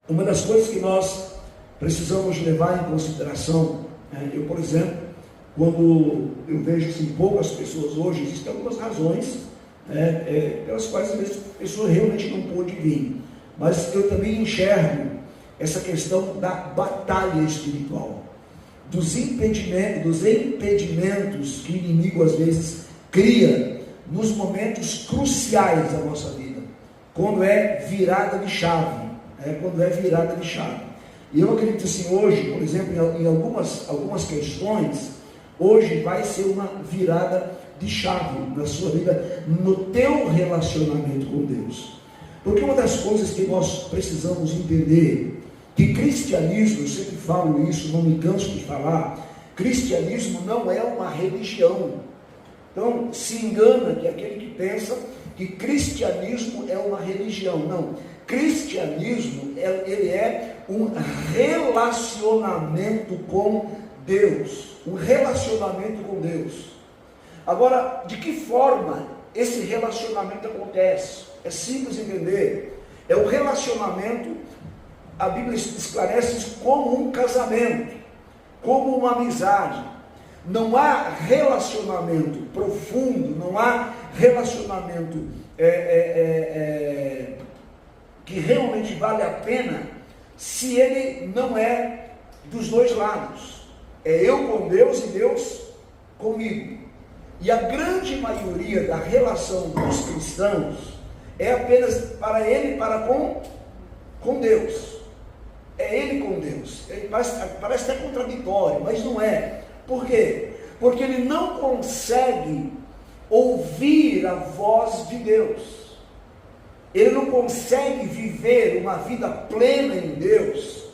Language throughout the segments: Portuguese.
Uma das coisas que nós precisamos levar em consideração, eu, por exemplo, quando eu vejo assim, poucas pessoas hoje, existem algumas razões pelas quais às vezes a pessoa realmente não pôde vir, mas eu também enxergo essa questão da batalha espiritual, dos impedimentos que o inimigo às vezes cria nos momentos cruciais da nossa vida, quando é virada de chave, E eu acredito assim, hoje, por exemplo, em algumas questões, hoje vai ser uma virada de chave na sua vida, no teu relacionamento com Deus. Porque uma das coisas que nós precisamos entender, que cristianismo, eu sempre falo isso, não me canso de falar, cristianismo não é uma religião. Então, se engana que aquele que pensa que cristianismo é uma religião. Não, cristianismo, ele é um relacionamento com Deus. Um relacionamento com Deus. Agora, de que forma esse relacionamento acontece? É simples entender. É um relacionamento, a Bíblia esclarece como um casamento, como uma amizade. Não há relacionamento profundo, não há relacionamento que realmente vale a pena, se ele não é dos dois lados. É eu com Deus e Deus comigo. E a grande maioria da relação dos cristãos é apenas para ele e para com Deus. É ele com Deus. Parece até contraditório, mas não é. Por quê? Porque ele não consegue ouvir a voz de Deus. Ele não consegue viver uma vida plena em Deus.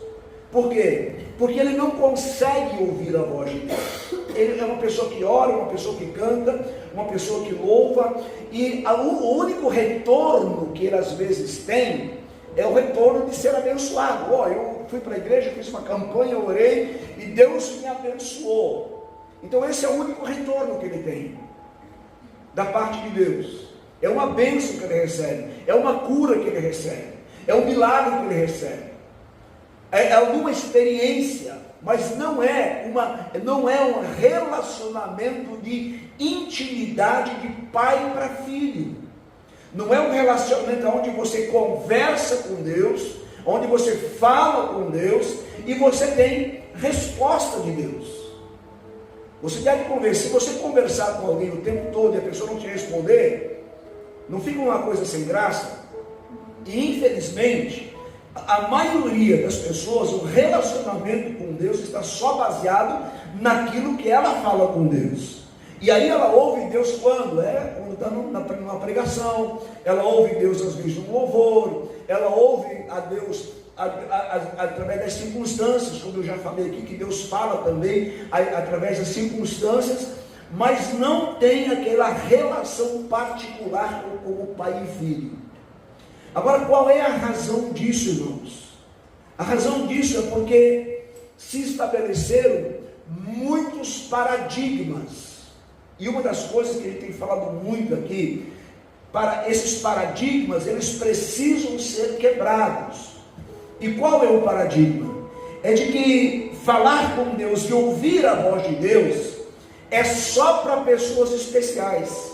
Por quê? Porque ele não consegue ouvir a voz de Deus. Ele é uma pessoa que ora, uma pessoa que canta, uma pessoa que louva, e o único retorno que ele às vezes tem é o retorno de ser abençoado. Eu fui para a igreja, fiz uma campanha, eu orei e Deus me abençoou. Então esse é o único retorno que ele tem da parte de Deus. É uma bênção que ele recebe, é uma cura que ele recebe, é um milagre que ele recebe, é alguma experiência, mas não é um relacionamento de intimidade de pai para filho. Não é um relacionamento onde você conversa com Deus, onde você fala com Deus e você tem resposta de Deus. Você deve conversar. Se você conversar com alguém o tempo todo e a pessoa não te responder, não fica uma coisa sem graça? E infelizmente, a maioria das pessoas, o relacionamento com Deus está só baseado naquilo que ela fala com Deus. E aí ela ouve Deus quando está numa pregação, ela ouve Deus às vezes num louvor, ela ouve a Deus através das circunstâncias, como eu já falei aqui, que Deus fala também através das circunstâncias, mas não tem aquela relação particular como pai e filho. Agora, qual é a razão disso, irmãos? A razão disso é porque se estabeleceram muitos paradigmas. E uma das coisas que a gente tem falado muito aqui, para esses paradigmas, eles precisam ser quebrados. E qual é o paradigma? É de que falar com Deus e ouvir a voz de Deus é só para pessoas especiais.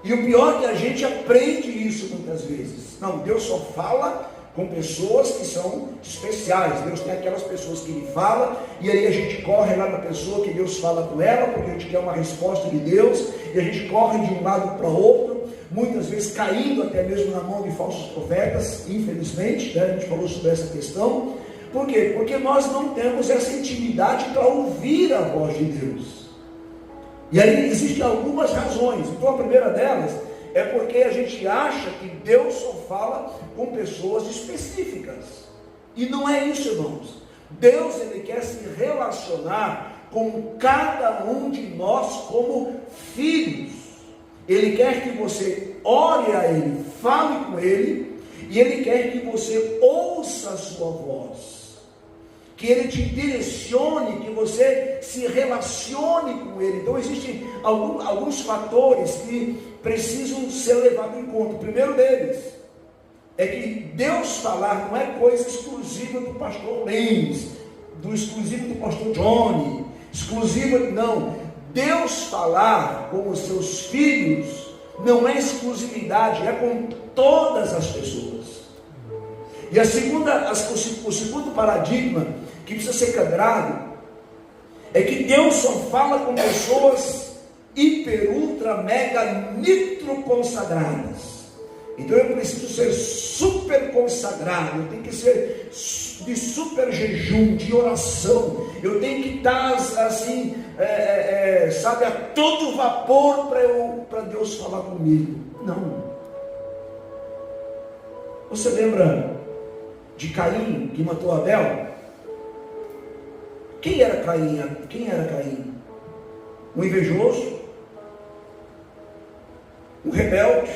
E o pior é que a gente aprende isso muitas vezes. Não, Deus só fala com pessoas que são especiais. Deus tem aquelas pessoas que Ele fala, e aí a gente corre lá na pessoa que Deus fala com ela, porque a gente quer uma resposta de Deus, e a gente corre de um lado para outro, muitas vezes caindo até mesmo na mão de falsos profetas, infelizmente, né? A gente falou sobre essa questão. Por quê? Porque nós não temos essa intimidade para ouvir a voz de Deus. E aí existem algumas razões. Então a primeira delas é porque a gente acha que Deus só fala com pessoas específicas. E não é isso, irmãos. Deus, Ele quer se relacionar com cada um de nós como filhos. Ele quer que você ore a Ele, fale com Ele, e Ele quer que você ouça a sua voz. Que Ele te direcione, que você se relacione com Ele. Então existem alguns fatores que precisam ser levados em conta. O primeiro deles é que Deus falar não é coisa exclusiva do pastor Lenz, exclusivo do pastor Johnny, exclusiva, não. Deus falar com os seus filhos não é exclusividade, é com todas as pessoas. E o segundo paradigma que precisa ser quebrado é que Deus só fala com pessoas hiper, ultra, mega, nitro consagradas. Então eu preciso ser super consagrado, eu tenho que ser de super jejum, de oração, eu tenho que estar assim, sabe, a todo vapor para Deus falar comigo. Não. Você lembra de Caim que matou Abel? Quem era Caim? Um invejoso, um rebelde,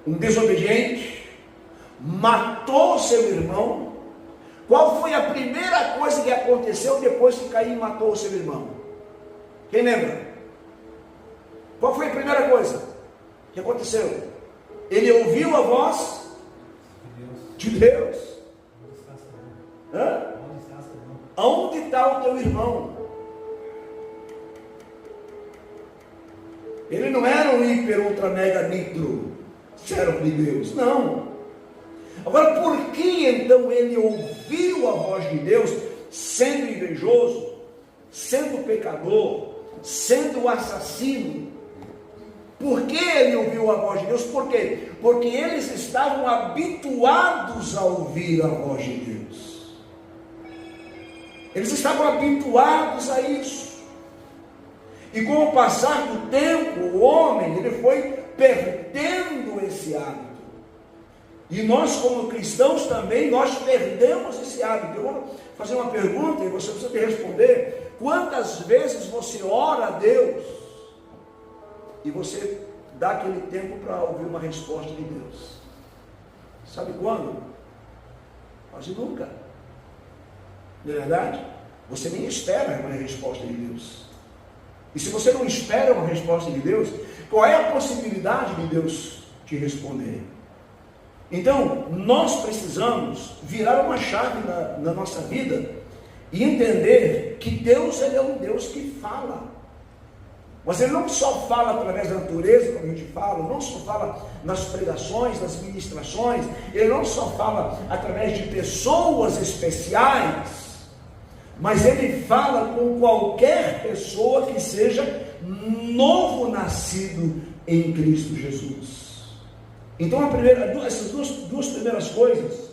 um desobediente, matou seu irmão. Qual foi a primeira coisa que aconteceu depois que Caim matou seu irmão? Quem lembra? Qual foi a primeira coisa que aconteceu? Ele ouviu a voz de Deus. Aonde está o teu irmão? Ele não era um hiper, ultra, mega, nitro servo de Deus, não. Agora, por que então ele ouviu a voz de Deus, sendo invejoso, sendo pecador, sendo assassino? Por que ele ouviu a voz de Deus? Por quê? Porque eles estavam habituados a ouvir a voz de Deus. Eles estavam habituados a isso. E com o passar do tempo, o homem, ele foi perdendo esse hábito. E nós, como cristãos também, nós perdemos esse hábito. Eu vou fazer uma pergunta e você precisa me responder. Quantas vezes você ora a Deus e você dá aquele tempo para ouvir uma resposta de Deus? Sabe quando? Quase nunca. Não é verdade? Você nem espera uma resposta de Deus. E se você não espera uma resposta de Deus, qual é a possibilidade de Deus te responder? Então, nós precisamos virar uma chave na nossa vida e entender que Deus, Ele é um Deus que fala. Mas Ele não só fala através da natureza, como a gente fala, não só fala nas pregações, nas ministrações, Ele não só fala através de pessoas especiais, mas Ele fala com qualquer pessoa que seja novo nascido em Cristo Jesus. Então essas duas primeiras coisas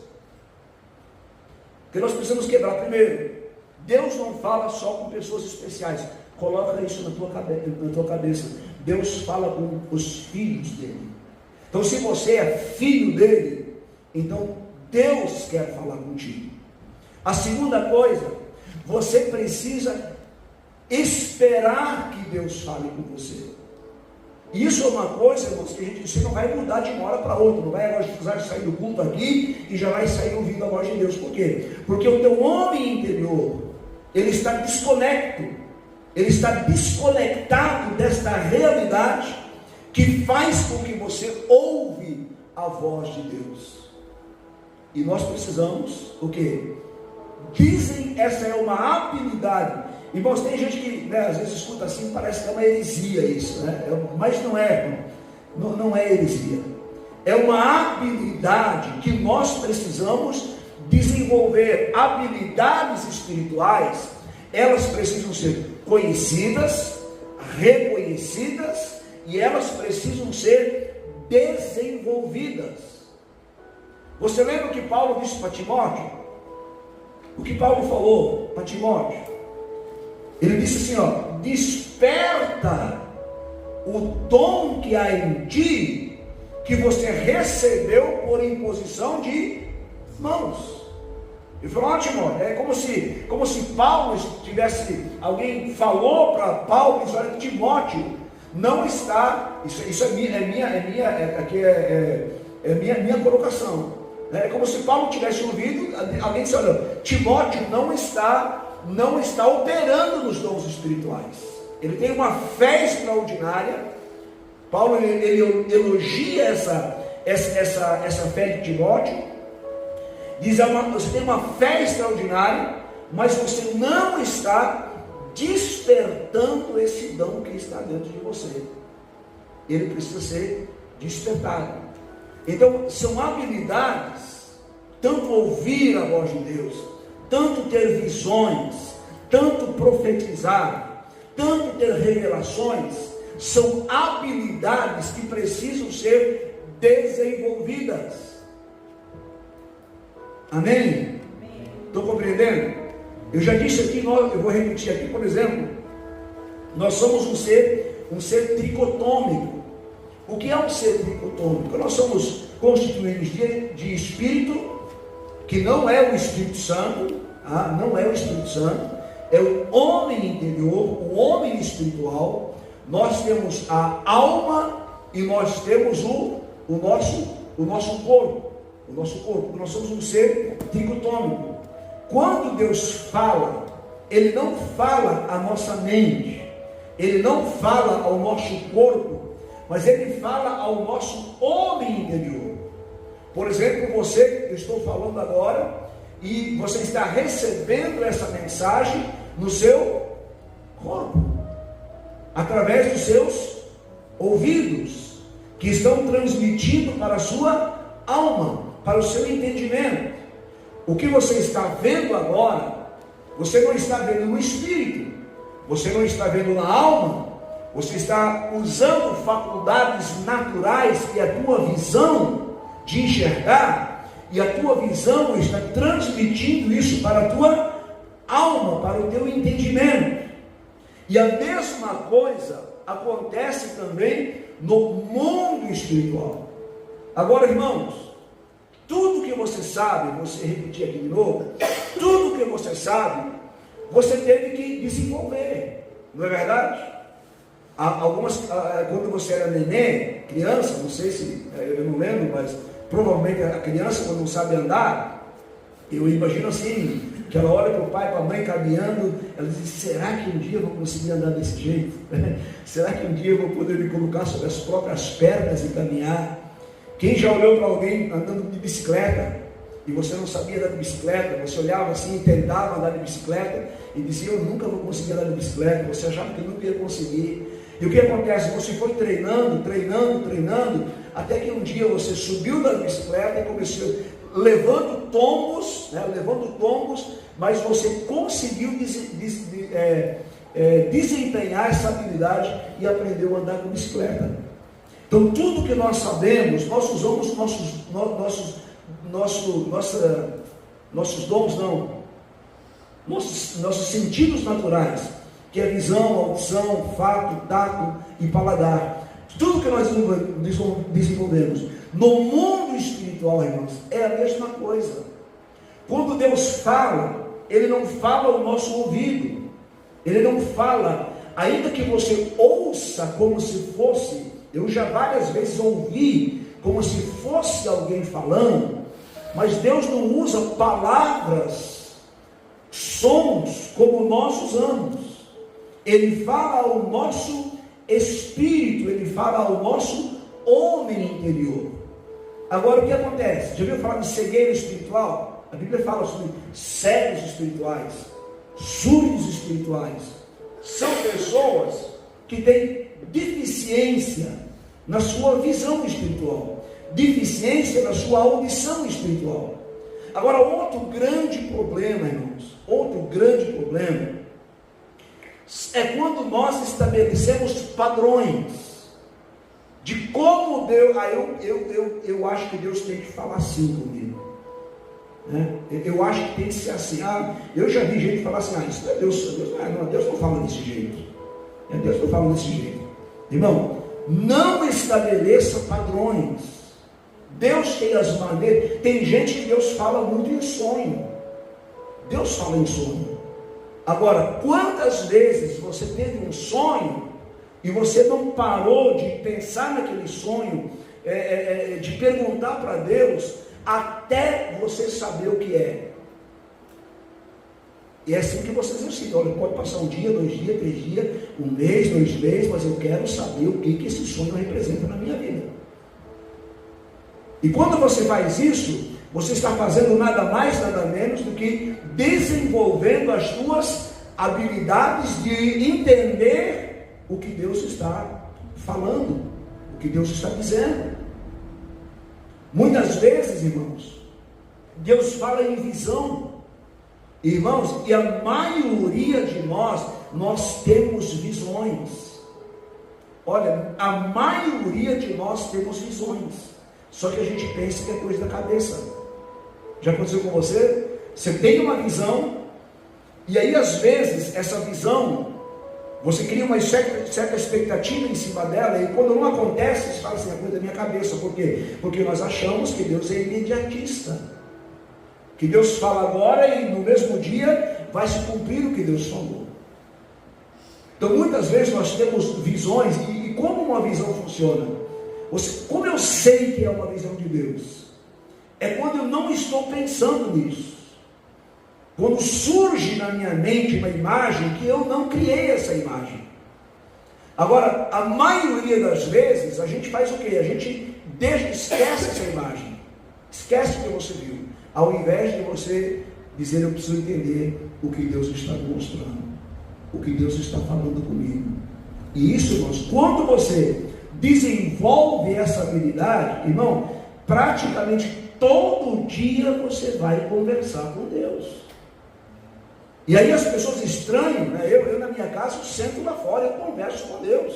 que nós precisamos quebrar. Primeiro, Deus não fala só com pessoas especiais. Coloca isso na tua cabeça. Deus fala com os filhos dele. Então, se você é filho dele, então Deus quer falar contigo. A segunda coisa, você precisa esperar que Deus fale com você. Isso é uma coisa, irmãos, que você não vai mudar de uma hora para outra. Não vai agora precisar sair do culto aqui e já vai sair ouvindo a voz de Deus. Por quê? Porque o teu homem interior, ele está desconecto. Ele está desconectado desta realidade que faz com que você ouve a voz de Deus. E nós precisamos, o quê? Dizem, essa é uma habilidade. Irmãos, tem gente que, às vezes escuta assim, parece que é uma heresia isso, né? Mas não é, não é heresia. É uma habilidade que nós precisamos desenvolver. Habilidades espirituais, elas precisam ser conhecidas, reconhecidas, e elas precisam ser desenvolvidas. Você lembra o que Paulo disse para Timóteo? O que Paulo falou para Timóteo? Ele disse assim, desperta o dom que há em ti, que você recebeu por imposição de mãos. Ele falou, Timóteo, é como se Paulo tivesse, alguém falou para Paulo, disse, olha, Timóteo não está, isso é minha colocação. É como se Paulo tivesse ouvido, alguém disse, olha, Timóteo não está operando nos dons espirituais. Ele tem uma fé extraordinária. Paulo ele elogia essa fé de Timóteo. Diz: você tem uma fé extraordinária, mas você não está despertando esse dom que está dentro de você. Ele precisa ser despertado. Então, são habilidades, tanto ouvir a voz de Deus, tanto ter visões, tanto profetizar, tanto ter revelações, são habilidades que precisam ser desenvolvidas. Amém? Estão compreendendo? Eu já disse aqui, eu vou repetir aqui, por exemplo, nós somos um ser tricotômico. O que é um ser tricotômico? Nós somos constituídos de espírito, que não é o Espírito Santo, não é o Espírito Santo, é o homem interior, o homem espiritual. Nós temos a alma e nós temos o nosso corpo. Nós somos um ser tricotômico. Quando Deus fala, Ele não fala à nossa mente, Ele não fala ao nosso corpo, mas Ele fala ao nosso homem interior. Por exemplo, eu estou falando agora, e você está recebendo essa mensagem no seu corpo, através dos seus ouvidos, que estão transmitindo para a sua alma, para o seu entendimento. O que você está vendo agora, você não está vendo no espírito, você não está vendo na alma, você está usando faculdades naturais e a tua visão de enxergar, e a tua visão está transmitindo isso para a tua alma, para o teu entendimento. E a mesma coisa acontece também no mundo espiritual. Agora, irmãos, tudo que você sabe, você repetir aqui de novo, tudo que você sabe, você teve que desenvolver, não é verdade? Quando você era neném, criança, não sei se, eu não lembro, mas provavelmente a criança, quando não sabe andar, eu imagino assim, que ela olha para o pai, para a mãe caminhando, ela diz: será que um dia eu vou conseguir andar desse jeito? Será que um dia eu vou poder me colocar sobre as próprias pernas e caminhar? Quem já olhou para alguém andando de bicicleta, e você não sabia andar de bicicleta, você olhava assim, tentava andar de bicicleta, e dizia: eu nunca vou conseguir andar de bicicleta, você achava que nunca ia conseguir. E o que acontece? Você foi treinando, até que um dia você subiu da bicicleta e começou levando tombos, mas você conseguiu desempenhar essa habilidade e aprendeu a andar com bicicleta. Então, tudo que nós sabemos, nós usamos nossos dons, nossos sentidos naturais, que é visão, audição, fato, tato e paladar. Tudo que nós desenvolvemos no mundo espiritual, irmãos, é a mesma coisa. Quando Deus fala, Ele não fala ao nosso ouvido, Ele não fala, ainda que você ouça como se fosse, eu já várias vezes ouvi como se fosse alguém falando, mas Deus não usa palavras, sons como nós usamos. Ele fala ao nosso espírito, Ele fala ao nosso homem interior. Agora, o que acontece? Já ouviu falar de cegueira espiritual? A Bíblia fala sobre cegos espirituais, surdos espirituais. São pessoas que têm deficiência na sua visão espiritual, deficiência na sua audição espiritual. Agora, outro grande problema, irmãos, é quando nós estabelecemos padrões de como Deus, eu acho que Deus tem que falar assim comigo, né? Eu acho que tem que ser assim. Eu já vi gente falar assim: isso não é Deus, Deus não fala desse jeito, Deus não fala desse jeito. Irmão, não estabeleça padrões. Deus tem as maneiras. Tem gente que Deus fala muito em sonho. Deus fala em sonho. Agora, quantas vezes você teve um sonho e você não parou de pensar naquele sonho, de perguntar para Deus, até você saber o que é? E é assim que você exercita. Olha, pode passar um dia, 2 dias, 3 dias, 1 mês, 2 meses, mas eu quero saber o que esse sonho representa na minha vida. E quando você faz isso, você está fazendo nada mais, nada menos do que desenvolvendo as suas habilidades de entender o que Deus está falando, o que Deus está dizendo. Muitas vezes, irmãos, Deus fala em visão. Irmãos, e a maioria de nós temos visões. Olha, a maioria de nós temos visões. Só que a gente pensa que é coisa da cabeça. Já aconteceu com você? Você tem uma visão, e aí às vezes essa visão, você cria uma certa expectativa em cima dela, e quando não acontece, você fala assim, é coisa da minha cabeça. Por quê? Porque nós achamos que Deus é imediatista, que Deus fala agora e no mesmo dia vai se cumprir o que Deus falou. Então muitas vezes nós temos visões, e como uma visão funciona? Como eu sei que é uma visão de Deus? É quando eu não estou pensando nisso. Quando surge na minha mente uma imagem que eu não criei essa imagem. Agora, a maioria das vezes, a gente faz o quê? A gente esquece essa imagem. Esquece o que você viu. Ao invés de você dizer, eu preciso entender o que Deus está me mostrando. O que Deus está falando comigo. E isso, irmãos, quando você desenvolve essa habilidade, irmão, praticamente todo dia você vai conversar com Deus. E aí as pessoas estranham, né? Eu na minha casa, eu sento lá fora, eu converso com Deus,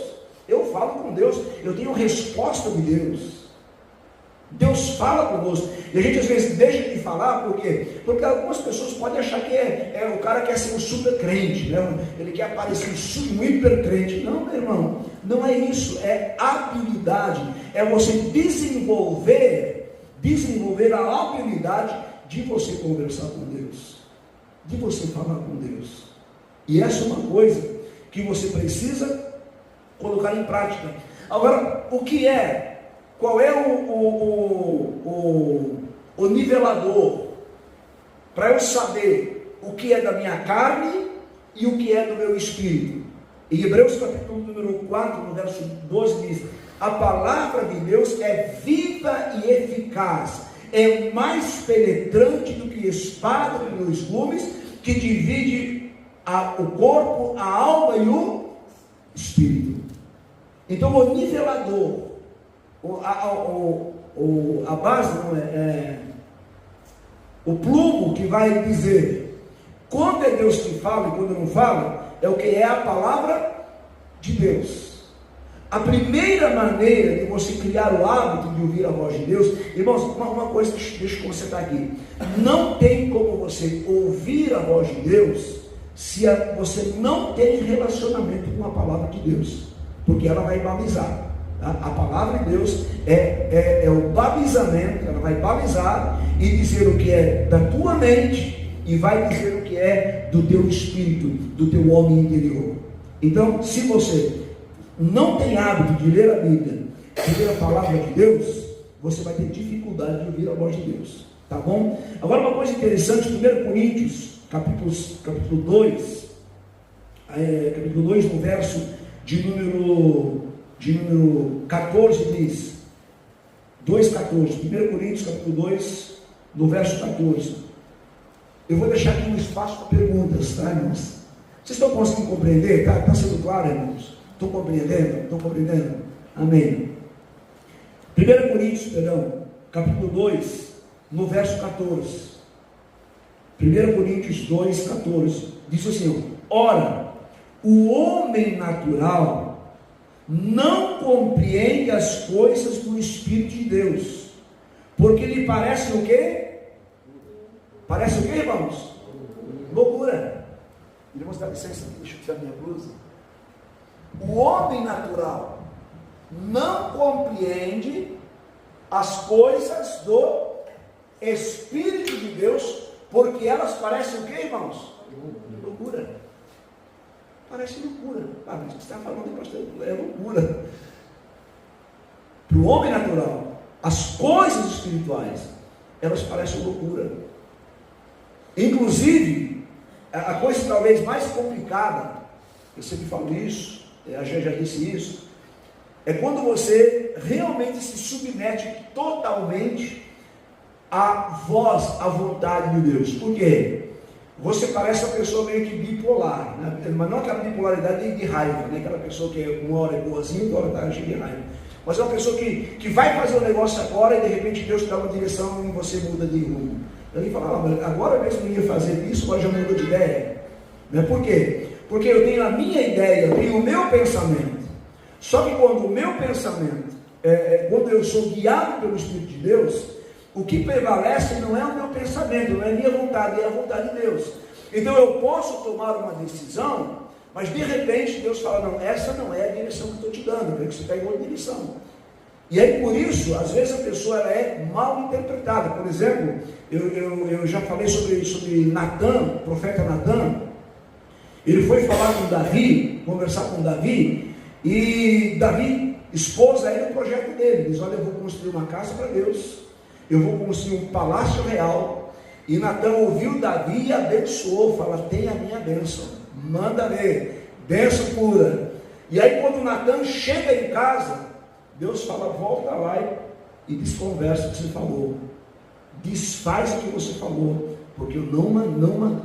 eu falo com Deus, eu tenho resposta de Deus. Deus fala conosco, e a gente às vezes deixa de falar, por quê? Porque algumas pessoas podem achar que o cara quer ser um super crente, né? Ele quer parecer um hiper crente. Não, meu irmão, não é isso, é habilidade, é você desenvolver a habilidade de você conversar com Deus, de você falar com Deus. E essa é uma coisa que você precisa colocar em prática. Agora, qual é o nivelador para eu saber o que é da minha carne e o que é do meu espírito? Em Hebreus capítulo número 4, no verso 12 diz, a palavra de Deus é viva e eficaz, é mais penetrante do que espada de dois gumes, que divide o corpo, a alma e o espírito. Então o nivelador, a base, o plumo que vai dizer quando é Deus que fala e quando não fala, é o que é a palavra de Deus. A primeira maneira de você criar o hábito de ouvir a voz de Deus, irmãos, uma coisa, deixa eu consertar aqui, não tem como você ouvir a voz de Deus se você não tem relacionamento com a palavra de Deus, porque ela vai balizar. A palavra de Deus é o balizamento, ela vai balizar e dizer o que é da tua mente e vai dizer o que é do teu espírito, do teu homem interior. Então, se você não tem hábito de ler a Bíblia, de ler a palavra de Deus, você vai ter dificuldade de ouvir a voz de Deus, tá bom? Agora uma coisa interessante, 1 Coríntios, capítulo 2, no verso de número 14 diz, 2,14, 1 Coríntios capítulo 2, no verso 14, eu vou deixar aqui um espaço para perguntas, tá, irmãos? Vocês estão conseguindo compreender? Está sendo claro, irmãos? Estão compreendendo? Estão compreendendo? Amém. 1 Coríntios, capítulo 2, no verso 14. 1 Coríntios 2, 14. Diz assim, ora, o homem natural não compreende as coisas do Espírito de Deus, porque lhe parece o quê? Parece o quê, irmãos? Loucura. Irmãos, dá licença, deixa eu tirar minha blusa. O homem natural não compreende as coisas do Espírito de Deus, porque elas parecem o quê, irmãos? Loucura. Parece loucura. Mas o que você está falando, pastor, é loucura. Para o homem natural, as coisas espirituais, elas parecem loucura. Inclusive, a coisa talvez mais complicada, eu sempre falo isso, a gente já disse isso, é quando você realmente se submete totalmente à voz, à vontade de Deus. Por quê? Você parece uma pessoa meio que bipolar, né? Mas não aquela bipolaridade de raiva, né? Aquela pessoa que uma hora é boazinha e outra hora está cheia de raiva. Mas é uma pessoa que vai fazer um negócio agora e de repente Deus te dá uma direção e você muda de rumo. Ele fala, agora mesmo eu ia fazer isso, agora já mudou de ideia. Né? Por quê? Porque eu tenho a minha ideia, eu tenho o meu pensamento. Só que quando o meu pensamento, quando eu sou guiado pelo Espírito de Deus, o que prevalece não é o meu pensamento, não é a minha vontade, é a vontade de Deus. Então eu posso tomar uma decisão, mas de repente Deus fala, não, essa não é a direção que eu estou te dando, porque você está em outra direção. E aí por isso, às vezes a pessoa ela é mal interpretada. Por exemplo, eu já falei sobre Natan, o profeta Natan. Ele foi falar com Davi, conversar com Davi, e Davi expôs a ele o projeto dele. Diz, olha, eu vou construir uma casa para Deus, eu vou construir um palácio real. E Natan ouviu Davi e abençoou, fala, tem a minha bênção, manda ver, bênção pura. E aí quando Natan chega em casa, Deus fala, volta lá e desconversa o que você falou, desfaz o que você falou, porque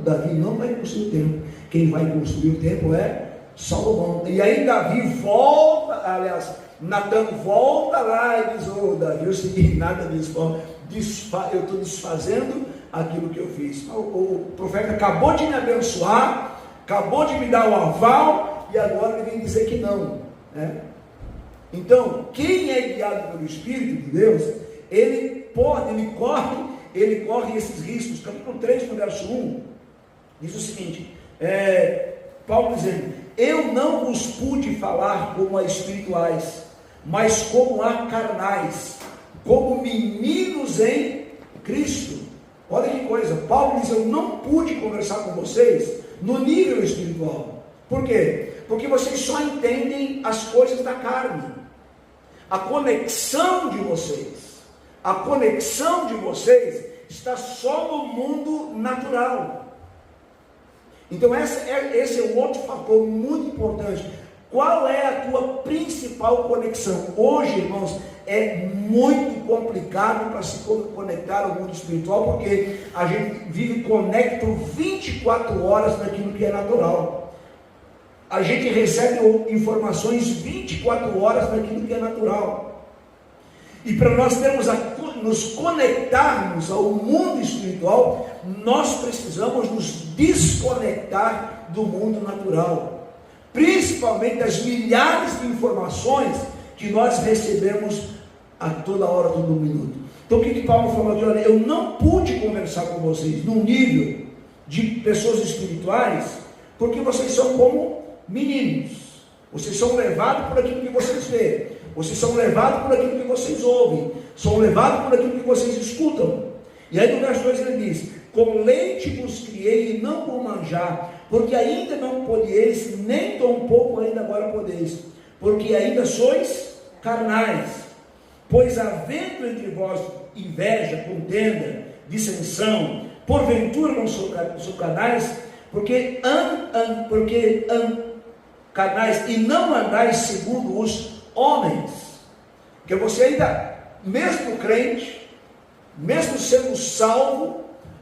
Davi não vai construir o templo, quem vai construir o templo é Salomão. E aí Davi volta, aliás, Natan volta lá e diz, Davi, eu segui nada disso, eu estou desfazendo aquilo que eu fiz. O profeta acabou de me abençoar, acabou de me dar o aval, e agora ele vem dizer que não, né? Então, quem é guiado pelo Espírito de Deus, ele corre esses riscos. Capítulo 3, no verso 1, diz o seguinte, Paulo dizendo, eu não vos pude falar como a espirituais, mas como a carnais, como meninos em Cristo. Olha que coisa, Paulo diz, eu não pude conversar com vocês no nível espiritual. Por quê? Porque vocês só entendem as coisas da carne. A conexão de vocês está só no mundo natural. Então esse é um outro fator muito importante. Qual é a tua principal conexão? Hoje, irmãos, é muito complicado para se conectar ao mundo espiritual, porque a gente vive conecto 24 horas naquilo que é natural. A gente recebe informações 24 horas naquilo que é natural. E para nós nos conectarmos ao mundo espiritual, nós precisamos nos desconectar do mundo natural, principalmente das milhares de informações que nós recebemos a toda hora, todo minuto. Então o que Paulo falou aqui? Olha, eu não pude conversar com vocês num nível de pessoas espirituais, porque vocês são como meninos, vocês são levados por aquilo que vocês veem, vocês são levados por aquilo que vocês ouvem, são levados por aquilo que vocês escutam. E aí no verso 2 ele diz, com leite vos criei e não com manjar, porque ainda não podeis, nem tão pouco ainda agora podeis, porque ainda sois carnais. Pois havendo entre vós inveja, contenda, dissensão, porventura não sou carnais, porque carnais e não andais segundo os homens. Porque você ainda, mesmo crente, mesmo sendo salvo,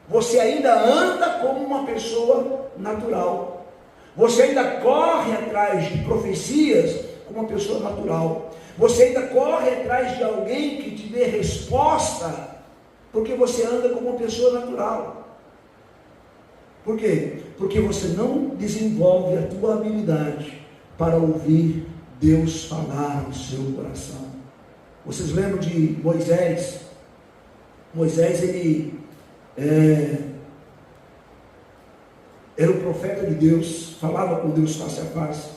você ainda anda como uma pessoa natural. Você ainda corre atrás de profecias como uma pessoa natural. Você ainda corre atrás de alguém que te dê resposta, porque você anda como uma pessoa natural. Por quê? Porque você não desenvolve a tua habilidade para ouvir Deus falar no seu coração. Vocês lembram de Moisés? Moisés, ele era o profeta de Deus, falava com Deus face a face.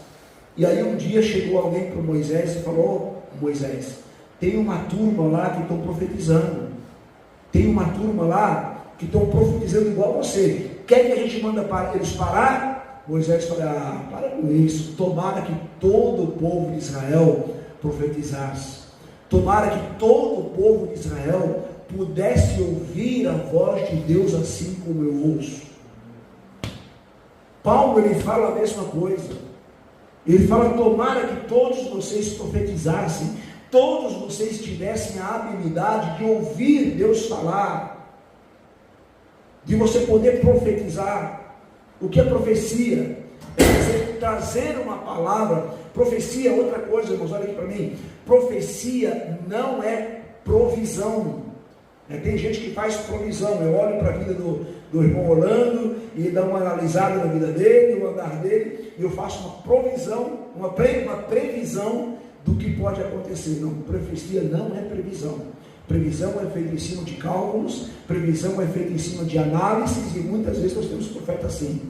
E aí um dia chegou alguém para Moisés e falou, Moisés, tem uma turma lá que estão profetizando. Tem uma turma lá que estão profetizando igual você. Quer que a gente manda eles parar? Moisés falou, para com isso. Tomara que todo o povo de Israel profetizasse. Tomara que todo o povo de Israel pudesse ouvir a voz de Deus assim como eu ouço. Paulo, ele fala a mesma coisa. Ele fala: tomara que todos vocês profetizassem, todos vocês tivessem a habilidade de ouvir Deus falar, de você poder profetizar. O que é profecia? É dizer, trazer uma palavra. Profecia é outra coisa, irmãos, olha aqui para mim. Profecia não é provisão. Tem gente que faz provisão. Eu olho para a vida do irmão Orlando e dá uma analisada na vida dele, no andar dele, e eu faço uma provisão, uma previsão do que pode acontecer. Não, profecia não é previsão. Previsão é feita em cima de cálculos, previsão é feita em cima de análises, e muitas vezes nós temos profeta assim,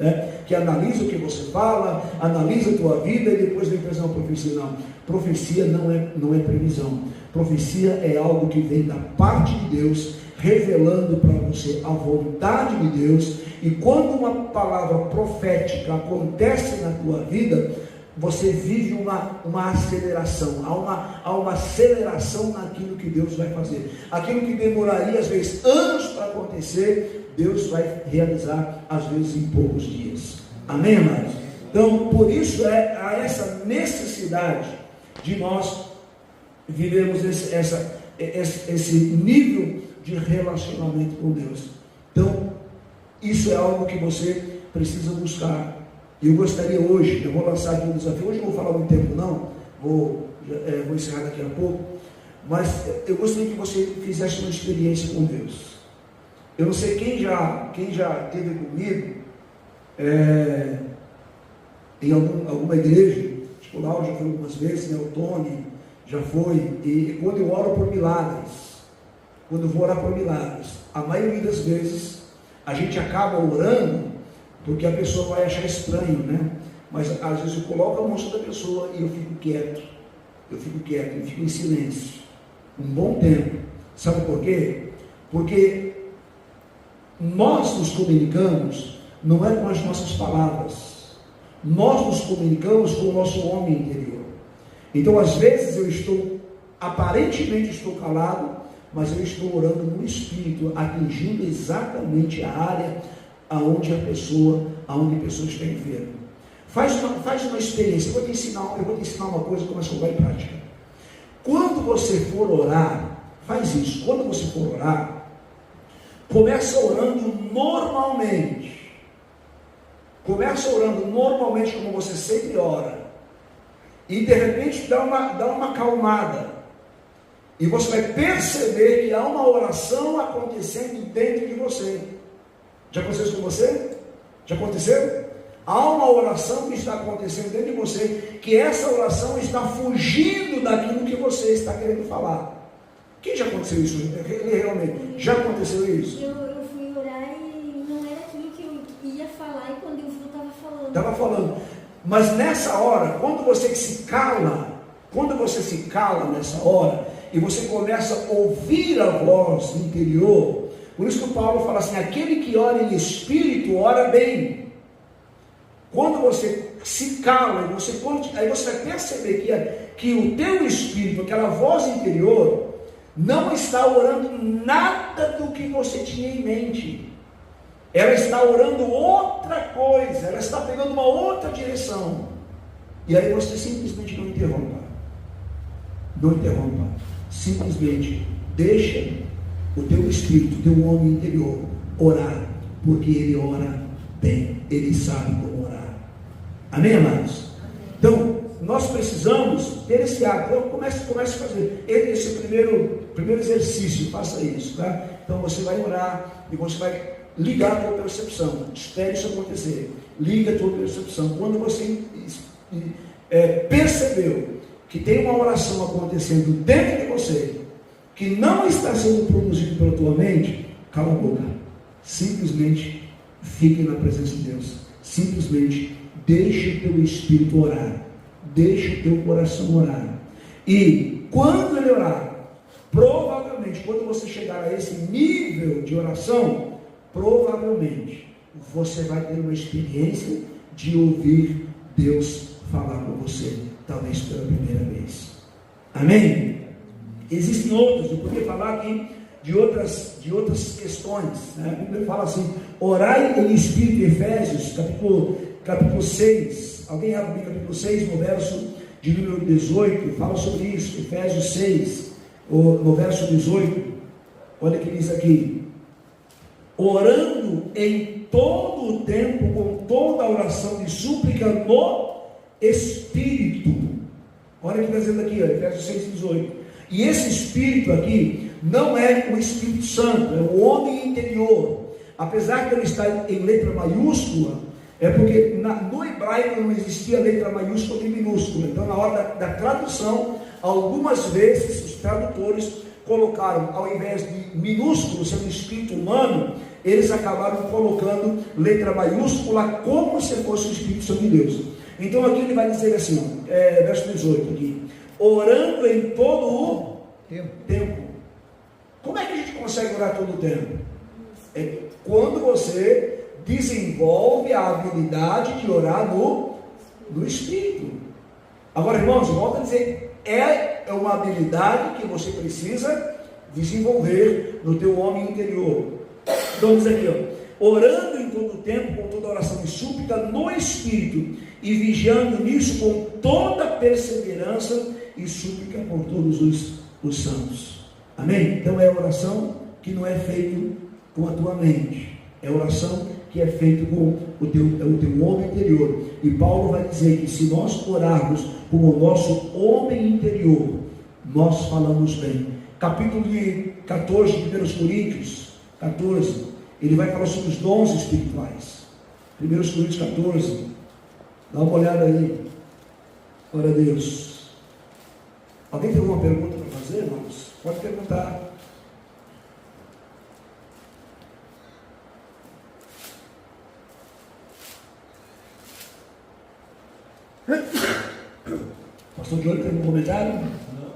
que analisa o que você fala, analisa a tua vida e depois vem trazer uma profecia. Não, profecia não é previsão. Profecia é algo que vem da parte de Deus, revelando para você a vontade de Deus. E quando uma palavra profética acontece na tua vida, você vive uma aceleração, há uma aceleração naquilo que Deus vai fazer. Aquilo que demoraria às vezes anos para acontecer, Deus vai realizar às esse em poucos dias. Amém, amados? Então, por isso há essa necessidade de nós vivermos esse nível de relacionamento com Deus. Então, isso é algo que você precisa buscar. E eu gostaria hoje, eu vou lançar aqui um desafio. Hoje eu não vou falar muito tempo não, vou encerrar daqui a pouco, mas eu gostaria que você fizesse uma experiência com Deus. Eu não sei quem já esteve comigo em alguma igreja, tipo, o Lauro já foi algumas vezes, né? O Tony já foi, e quando eu oro por milagres, quando eu vou orar por milagres, a maioria das vezes a gente acaba orando porque a pessoa vai achar estranho, né? Mas às vezes eu coloco a mão sobre a pessoa e eu fico quieto, eu fico em silêncio, um bom tempo. Sabe por quê? Porque nós nos comunicamos, não é com as nossas palavras, nós nos comunicamos com o nosso homem interior. Então às vezes aparentemente estou calado, mas eu estou orando no Espírito, atingindo exatamente a área aonde a pessoa está enferma. Faz uma experiência. Eu vou te ensinar uma coisa, como é que vai em prática. Quando você for orar, faz isso. Quando você for orar, começa orando normalmente. Começa orando normalmente como você sempre ora. E de repente dá uma acalmada. E você vai perceber que há uma oração acontecendo dentro de você. Já aconteceu isso com você? Já aconteceu? Há uma oração que está acontecendo dentro de você, que essa oração está fugindo daquilo que você está querendo falar. Quem já aconteceu isso? Realmente, já aconteceu isso? Eu fui orar e não era aquilo que eu ia falar, e quando eu vi, eu estava falando. Estava falando. Mas nessa hora, quando você se cala nessa hora, e você começa a ouvir a voz interior, por isso que o Paulo fala assim: aquele que ora em espírito, ora bem. Quando você se cala, aí você vai perceber que o teu espírito, aquela voz interior, não está orando nada do que você tinha em mente. Ela está orando outra coisa, ela está pegando uma outra direção. E aí você simplesmente não interrompa. Simplesmente deixa o teu espírito, o teu homem interior orar, porque ele ora bem, ele sabe como orar. Amém, amados? Então, nós precisamos ter esse hábito. Então, comece a fazer esse primeiro exercício, faça isso, tá? Então, você vai orar e você vai ligar a tua percepção. Espere isso acontecer. Liga a tua percepção. Quando você percebeu que tem uma oração acontecendo dentro de você, que não está sendo produzido pela tua mente, cala a boca. Simplesmente fique na presença de Deus. Simplesmente deixe o teu espírito orar. Deixe o teu coração orar. E quando ele orar, provavelmente, quando você chegar a esse nível de oração, provavelmente você vai ter uma experiência de ouvir Deus falar com você, talvez pela primeira vez. Amém? Existem outros, eu poderia falar aqui de outras questões, né? A Bíblia fala assim: orai em espírito, Efésios, capítulo capítulo 6. Alguém abre o capítulo 6, no verso de número 18, fala sobre isso. Efésios 6, no verso 18. Olha o que diz aqui: orando em todo o tempo, com toda a oração e súplica no Espírito. Olha o que está dizendo aqui, ó, Efésios 6, 18. E esse Espírito aqui não é o Espírito Santo, é o homem interior. Apesar de ele estar em letra maiúscula, é porque no hebraico não existia letra maiúscula e minúscula. Então, na hora da tradução, algumas vezes os tradutores colocaram, ao invés de minúsculo sendo escrito humano, eles acabaram colocando letra maiúscula como se fosse o Espírito Santo de Deus. Então aqui ele vai dizer assim, verso 18 aqui: orando em todo o tempo. Como é que a gente consegue orar todo o tempo? É quando você desenvolve a habilidade de orar no Espírito. Agora, irmãos, volto a dizer, é uma habilidade que você precisa desenvolver no teu homem interior. Então diz aqui, ó, orando em todo o tempo, com toda oração e súplica no Espírito, e vigiando nisso com toda perseverança e súplica por todos os santos. Amém? Então é oração que não é feita com a tua mente, é oração que é feita com o teu homem interior. E Paulo vai dizer que se nós orarmos com o nosso homem interior, nós falamos bem. Capítulo 14 de 1 Coríntios 14, ele vai falar sobre os dons espirituais. 1 Coríntios 14, dá uma olhada aí. Glória a Deus. Alguém tem alguma pergunta para fazer, irmãos? Pode perguntar. Pastor João, tem algum comentário? Não.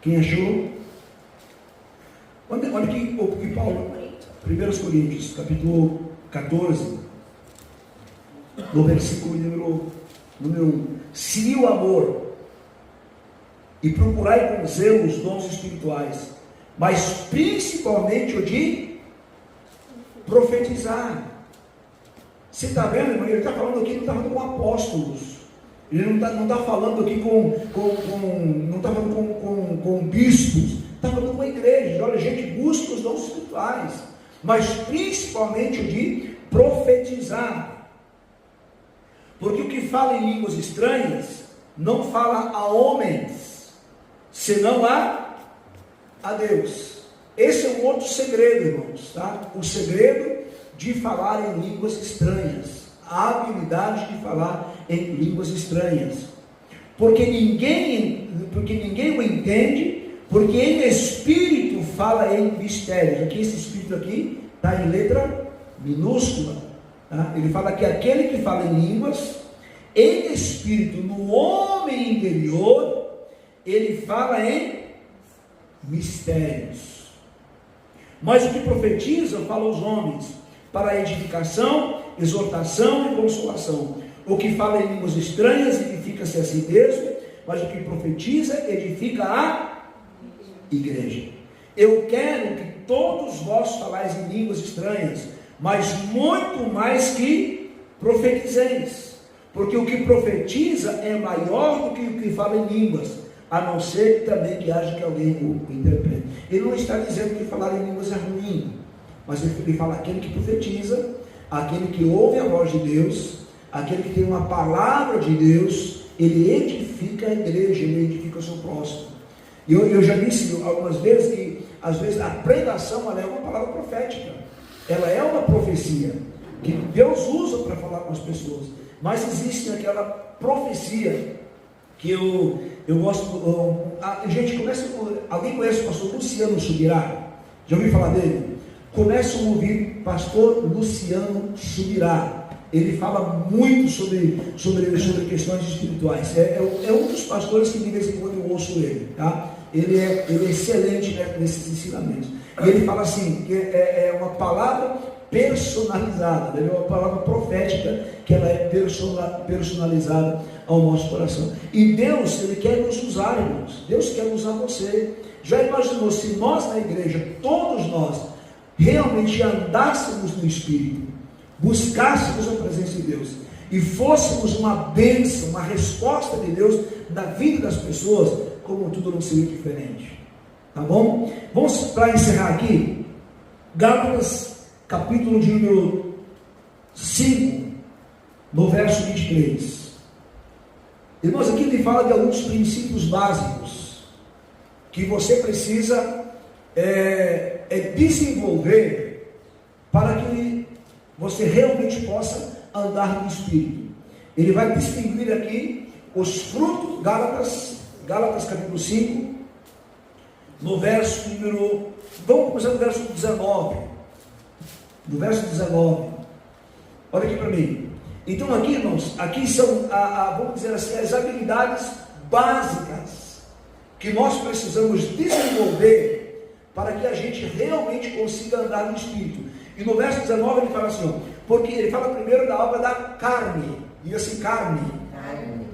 Quem achou? Olha aqui o que Paulo, 1 Coríntios, capítulo 14, no versículo número 1. Se o amor, e procurai com zelo os dons espirituais, mas principalmente o de profetizar. Você está vendo, irmão? Ele está falando aqui, não está falando com apóstolos. Ele não está falando aqui não está falando com bispos, está falando com a igreja. Olha, gente, busca os dons espirituais, mas principalmente o de profetizar. Porque o que fala em línguas estranhas não fala a homens, senão a Deus. Esse é um outro segredo, irmãos, tá? O segredo de falar em línguas estranhas, a habilidade de falar em línguas estranhas, porque ninguém o entende, porque em espírito fala em mistérios. Aqui, esse espírito aqui está em letra minúscula, tá? Ele fala que aquele que fala em línguas, em espírito, no homem interior, ele fala em mistérios. Mas o que profetiza fala aos homens, para edificação, exortação e consolação. O que fala em línguas estranhas edifica-se a si mesmo, mas o que profetiza edifica a igreja. Eu quero que todos vós falais em línguas estranhas, mas muito mais que profetizeis, porque o que profetiza é maior do que o que fala em línguas, a não ser também que haja que alguém o interprete. Ele não está dizendo que falar em línguas é ruim, mas ele fala aquele que profetiza, aquele que ouve a voz de Deus, aquele que tem uma palavra de Deus, ele edifica a igreja, ele edifica o seu próximo. E eu já disse algumas vezes que, às vezes, a pregação ela é uma palavra profética, ela é uma profecia, que Deus usa para falar com as pessoas, mas existe aquela profecia, que eu gosto, gente, alguém conhece o pastor Luciano Subirá? Já ouviu falar dele? Começam a ouvir pastor Luciano Subirá. Ele fala muito sobre questões espirituais. É um dos pastores que de vez em quando eu ouço ele, tá? Ele é excelente, né, nesses ensinamentos. E ele fala assim, que é uma palavra personalizada, é uma palavra profética, que ela é personalizada ao nosso coração. E Deus, Ele quer nos usar, irmãos. Deus quer usar você. Já imaginou se nós na igreja, todos nós, realmente andássemos no Espírito, buscássemos a presença de Deus e fôssemos uma bênção, uma resposta de Deus na vida das pessoas, como tudo não seria diferente. Tá bom? Vamos para encerrar aqui, Gálatas, capítulo de número 5, no verso 23. Irmãos, aqui ele fala de alguns princípios básicos que você precisa desenvolver para que você realmente possa andar no Espírito. Ele vai distinguir aqui os frutos, Gálatas capítulo 5, no verso número, vamos começar no verso 19. No verso 19, olha aqui para mim. Então aqui, irmãos, aqui são, vamos dizer assim, as habilidades básicas que nós precisamos desenvolver para que a gente realmente consiga andar no Espírito. E no verso 19 ele fala assim, porque ele fala primeiro da obra da carne, diga assim, carne,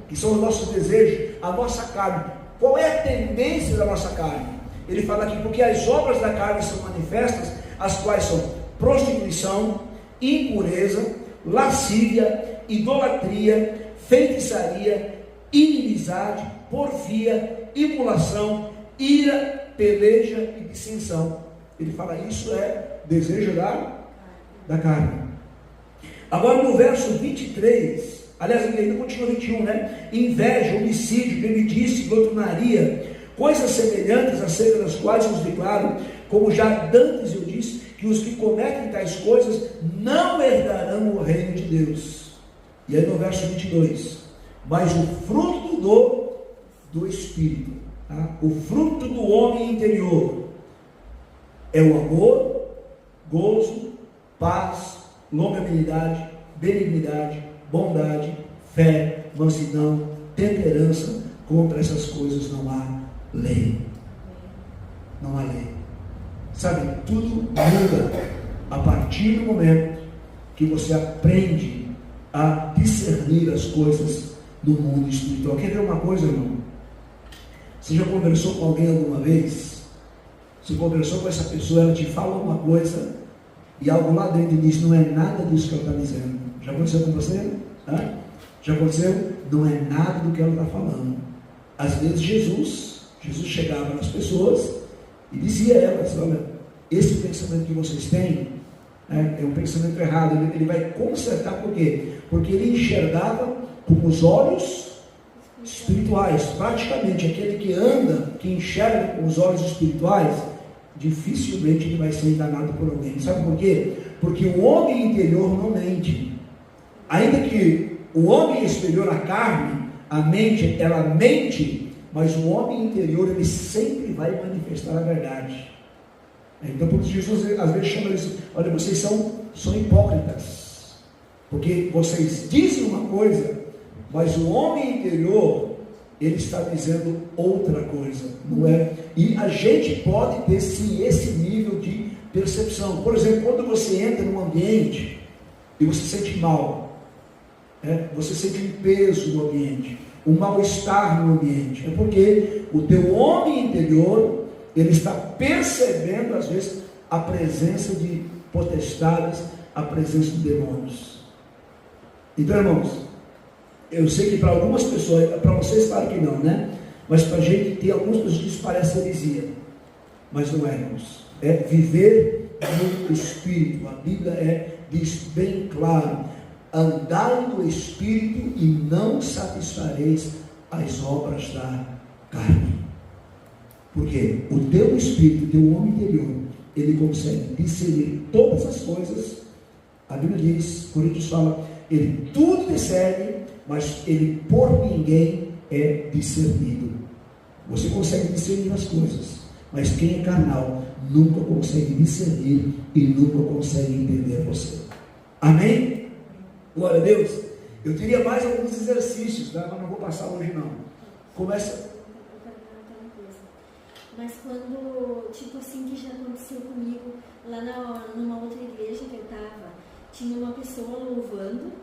que são os nossos desejos, a nossa carne. Qual é a tendência da nossa carne? Ele fala aqui, porque as obras da carne são manifestas, as quais são prostituição, impureza, lascívia, idolatria, feitiçaria, inimizade, porfia, emulação, ira, peleja e dissensão. Ele fala, isso é desejo da carne. Agora no verso 23, aliás, ele ainda continua 21, né? Inveja, homicídio, bebedice, glutonaria, coisas semelhantes acerca das quais vos declaro, como já dantes eu disse, que os que cometem tais coisas não herdarão o reino de Deus. E aí no verso 22, mas o fruto do Espírito, tá? O fruto do homem interior é o amor, gozo, paz, longanimidade, benignidade, bondade, fé, mansidão, temperança. Contra essas coisas não há lei. Não há lei. Sabe, tudo muda a partir do momento que você aprende a discernir as coisas do mundo espiritual. Quer ver uma coisa, irmão? Você já conversou com alguém alguma vez? Você conversou com essa pessoa, ela te fala uma coisa e algo lá dentro diz, não é nada disso que ela está dizendo. Já aconteceu com você? Já aconteceu? Não é nada do que ela está falando. Às vezes Jesus chegava nas pessoas e dizia a elas, olha, esse pensamento que vocês têm é um pensamento errado. Ele vai consertar, por quê? Porque ele enxergava com os olhos espirituais. Praticamente aquele que anda, que enxerga com os olhos espirituais, dificilmente ele vai ser enganado por alguém. Sabe por quê? Porque o homem interior não mente. Ainda que o homem exterior, a carne, a mente, ela mente, mas o homem interior, ele sempre vai manifestar a verdade. Então por isso Jesus às vezes chama eles, olha, vocês são hipócritas, porque vocês dizem uma coisa, mas o homem interior, ele está dizendo outra coisa, não é? E a gente pode ter sim esse nível de percepção. Por exemplo, quando você entra num ambiente e você sente mal, você sente um peso no ambiente, um mal-estar no ambiente, é porque o teu homem interior, ele está percebendo às vezes a presença de potestades, a presença de demônios. Então, irmãos, eu sei que para algumas pessoas, para vocês claro que não, né? Mas para a gente tem algumas pessoas que isso parece heresia, mas não é, irmãos. É viver no Espírito. A Bíblia diz bem claro, andai no Espírito e não satisfareis as obras da carne. Porque o teu Espírito, o teu homem interior, ele consegue discernir todas as coisas. A Bíblia diz, Coríntios fala, ele tudo discerne, mas ele por ninguém é discernido. Você consegue discernir as coisas, mas quem é carnal nunca consegue discernir e nunca consegue entender você. Amém? Glória a Deus. Eu teria mais alguns exercícios, tá? Mas não vou passar hoje não. Começa. Mas quando, tipo assim, que já aconteceu comigo, lá numa outra igreja que eu estava, tinha uma pessoa louvando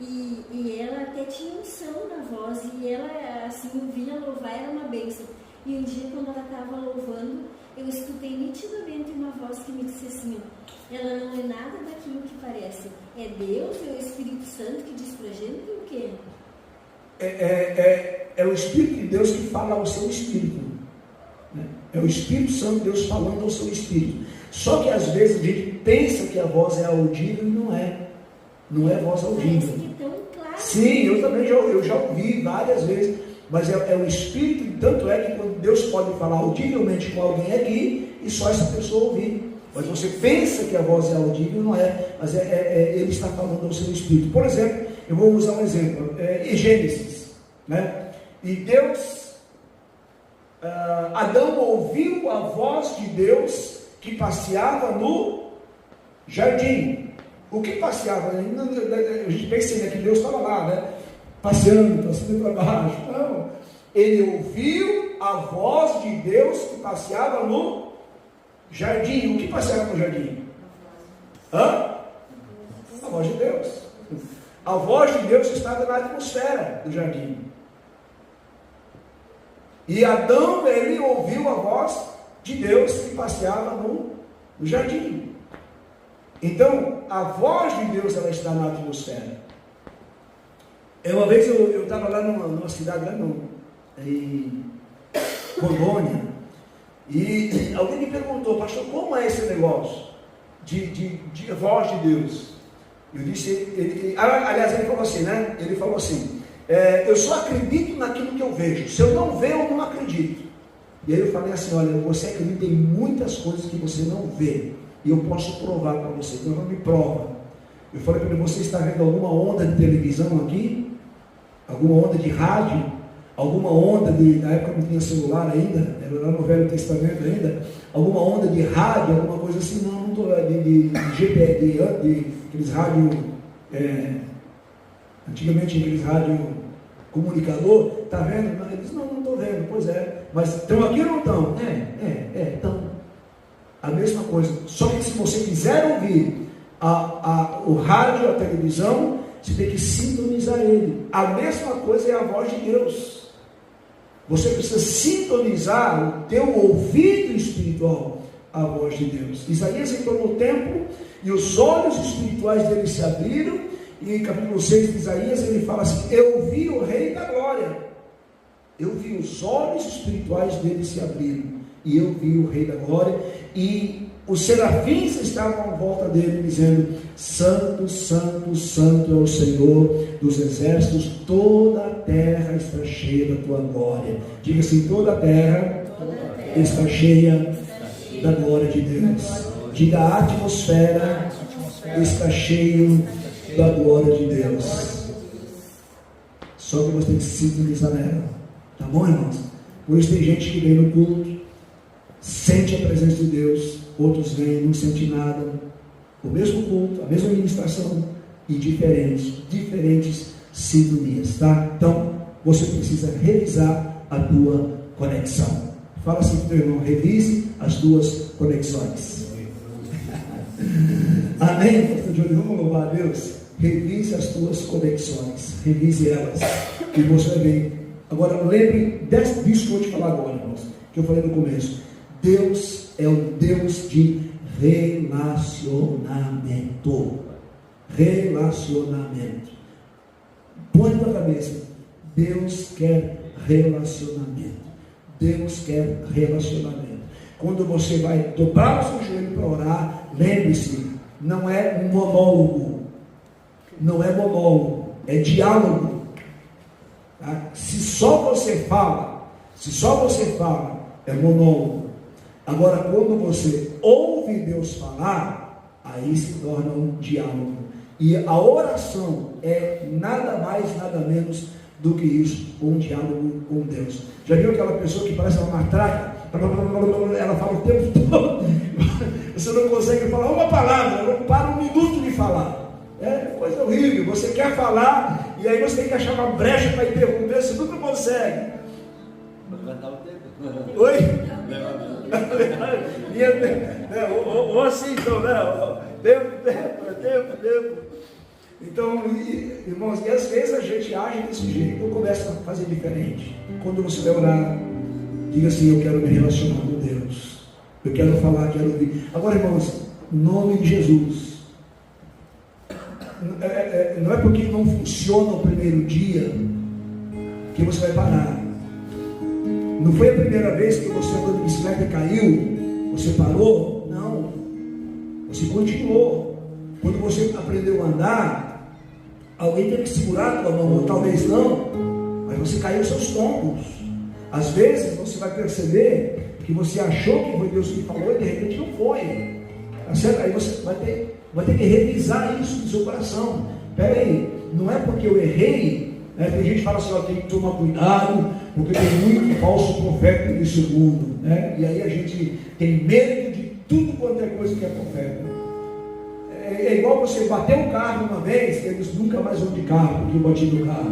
e ela até tinha unção na voz e ela, assim, eu vinha louvar, era uma bênção. E um dia, quando ela estava louvando, eu escutei nitidamente uma voz que me disse assim, ó, ela não é nada daquilo que parece. É Deus, é o Espírito Santo que diz pra gente o quê? É o Espírito de Deus que fala ao seu espírito. Né? É o Espírito Santo de Deus falando ao seu espírito. Só que às vezes a gente pensa que a voz é audível e não é. Não é voz audível. Parece que é tão claro. Sim, eu também já ouvi várias vezes. Mas é o Espírito, tanto é que quando Deus pode falar audivelmente com alguém aqui, e só essa pessoa ouvir. Mas você pensa que a voz é audível, não é. Mas ele está falando ao seu Espírito. Por exemplo, eu vou usar um exemplo. Em Gênesis, né? E Deus, Adão ouviu a voz de Deus que passeava no jardim. O que passeava? A gente pensa que Deus estava lá, né? Passeando para cima e para baixo. Não. Ele ouviu a voz de Deus que passeava no jardim. O que passeava no jardim? A voz de Deus. A voz de Deus estava na atmosfera do jardim. E Adão, ele ouviu a voz de Deus que passeava no jardim. Então, a voz de Deus, ela está na atmosfera. Uma vez eu estava lá numa cidade, lá em Rondônia, e alguém me perguntou, pastor, como é esse negócio de voz de Deus? Eu disse, aliás, ele falou assim, né? Ele falou assim, eu só acredito naquilo que eu vejo. Se eu não ver, eu não acredito. E aí eu falei assim, olha, você acredita em muitas coisas que você não vê, e eu posso provar para você, então não me prova. Eu falei para ele, você está vendo alguma onda de televisão aqui? Alguma onda de rádio? Alguma onda na época não tinha celular ainda, era lá no Velho Testamento ainda, alguma onda de rádio, alguma coisa assim, não estou de GPS, de aqueles rádio, antigamente aqueles rádio comunicador, está vendo? Não, eles não estou vendo, pois é, mas estão aqui ou não estão? Estão. A mesma coisa, só que se você quiser ouvir o rádio, a televisão, você tem que sintonizar ele. A mesma coisa é a voz de Deus. Você precisa sintonizar o teu ouvido espiritual à voz de Deus. Isaías entrou no templo e os olhos espirituais dele se abriram, e em capítulo 6 de Isaías ele fala assim, eu vi o Rei da Glória. Eu vi os olhos espirituais dele se abriram, e eu vi o Rei da Glória, e os serafins estavam à volta dele, dizendo, Santo, Santo, Santo é o Senhor dos exércitos, toda a terra está cheia da tua glória. Diga assim, toda a terra está cheia da glória de Deus. Diga, a atmosfera está cheia da glória de Deus. Só que você tem que se sintonizar nela. Tá bom, irmãos? Por isso tem gente que vem no culto, sente a presença de Deus, outros vêm, não sente nada. O mesmo culto, a mesma ministração, e diferentes sintonias, tá? Então, você precisa revisar a tua conexão. Fala assim para o teu irmão, revise as tuas conexões. Amém? Pastor Johnny, vamos louvar a Deus? Revise as tuas conexões, revise elas, e você vai ver. Agora, lembre disso que eu vou te falar agora, irmãos, que eu falei no começo. Deus é um Deus de relacionamento. Relacionamento. Põe na cabeça. Deus quer relacionamento. Deus quer relacionamento. Quando você vai dobrar o seu joelho para orar, lembre-se, não é um monólogo. Não é monólogo, é diálogo. Tá? Se só você fala, é monólogo. Agora, quando você ouve Deus falar, aí se torna um diálogo. E a oração é nada mais, nada menos do que isso, um diálogo com Deus. Já viu aquela pessoa que parece uma matraca? Ela fala o tempo todo. Você não consegue falar uma palavra, não para um minuto de falar. É coisa horrível. Você quer falar e aí você tem que achar uma brecha para interromper, você nunca consegue. Levantar o dedo. Oi? Levantar. Ou assim, então, né? Tempo. Então, irmãos, e às vezes a gente age desse jeito, eu começo a fazer diferente. Quando você vai orar, diga assim: eu quero me relacionar com Deus, eu quero falar, quero ouvir. Agora, irmãos, em nome de Jesus, não é porque não funciona o primeiro dia que você vai parar. Não foi a primeira vez que você andou de bicicleta e caiu, você parou? Não, você continuou. Quando você aprendeu a andar, alguém teve que segurar a tua mão, ou talvez não, mas você caiu os seus tombos. Às vezes você vai perceber que você achou que foi Deus que falou e de repente não foi. Tá certo? Aí você vai ter que revisar isso no seu coração. Espera aí, não é porque eu errei. Tem gente que fala assim: tem que tomar cuidado, porque tem muito falso profeta nesse mundo, né? E aí a gente tem medo de tudo quanto é coisa que é profeta. É igual você bater o carro uma vez, que eles nunca mais vão de carro, porque eu bati no carro,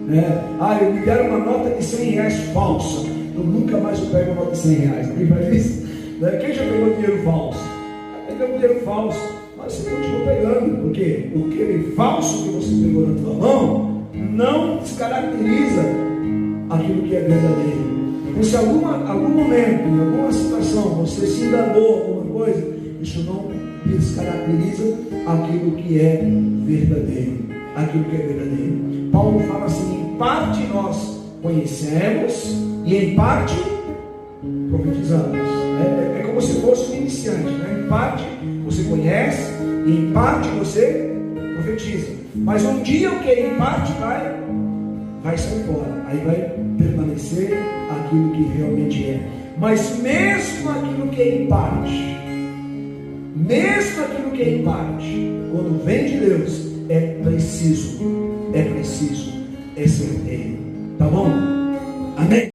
né? Eu me deram uma nota de 100 reais falsa, eu nunca mais pego uma nota de 100 reais. Quem faz isso? Quem já pegou dinheiro falso? Pegou dinheiro falso, mas você continua pegando, porque aquele falso que você pegou na tua mão não descaracteriza aquilo que é verdadeiro. Então, se em algum momento, em alguma situação, você se enganou alguma coisa, isso não descaracteriza aquilo que é verdadeiro. Aquilo que é verdadeiro. Paulo fala assim: em parte nós conhecemos e em parte profetizamos. É como se fosse um iniciante, né? Em parte você conhece e em parte você profetiza. Mas um dia o que é em parte vai sair fora. Aí vai permanecer aquilo que realmente é. Mas mesmo aquilo que é em parte, quando vem de Deus, é preciso, é certeiro. Tá bom?